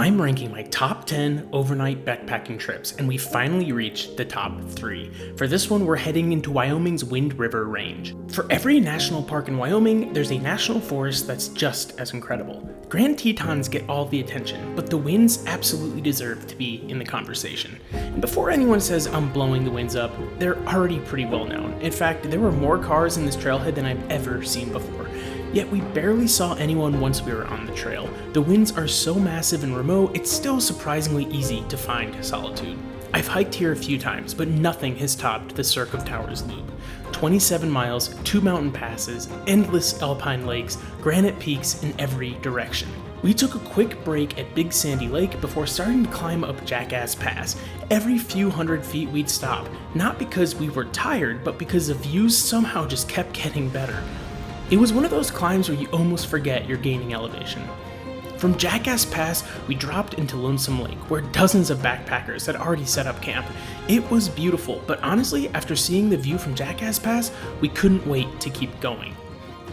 I'm ranking my top 10 overnight backpacking trips, and we finally reached the top 3. For this one, we're heading into Wyoming's Wind River Range. For every national park in Wyoming, there's a national forest that's just as incredible. Grand Tetons get all the attention, but the winds absolutely deserve to be in the conversation. And before anyone says I'm blowing the winds up, they're already pretty well known. In fact, there were more cars in this trailhead than I've ever seen before. Yet we barely saw anyone once we were on the trail. The winds are so massive and remote, it's still surprisingly easy to find solitude. I've hiked here a few times, but nothing has topped the Cirque of Towers Loop. 27 miles, 2 mountain passes, endless alpine lakes, granite peaks in every direction. We took a quick break at Big Sandy Lake before starting to climb up Jackass Pass. Every few hundred feet we'd stop, not because we were tired, but because the views somehow just kept getting better. It was one of those climbs where you almost forget you're gaining elevation. From Jackass Pass, we dropped into Lonesome Lake, where dozens of backpackers had already set up camp. It was beautiful, but honestly, after seeing the view from Jackass Pass, we couldn't wait to keep going.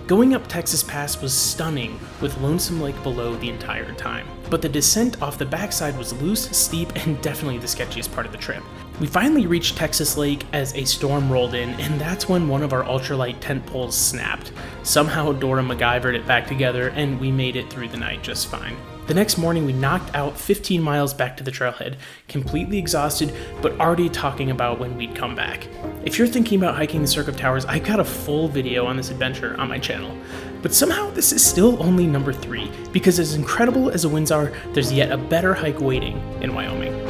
Going up Texas Pass was stunning, with Lonesome Lake below the entire time. But the descent off the backside was loose, steep, and definitely the sketchiest part of the trip. We finally reached Texas Lake as a storm rolled in, and that's when one of our ultralight tent poles snapped. Somehow Dora MacGyvered it back together, and we made it through the night just fine. The next morning we knocked out 15 miles back to the trailhead, completely exhausted, but already talking about when we'd come back. If you're thinking about hiking the Cirque of Towers, I've got a full video on this adventure on my channel. But somehow this is still only number 3, because as incredible as the winds are, there's yet a better hike waiting in Wyoming.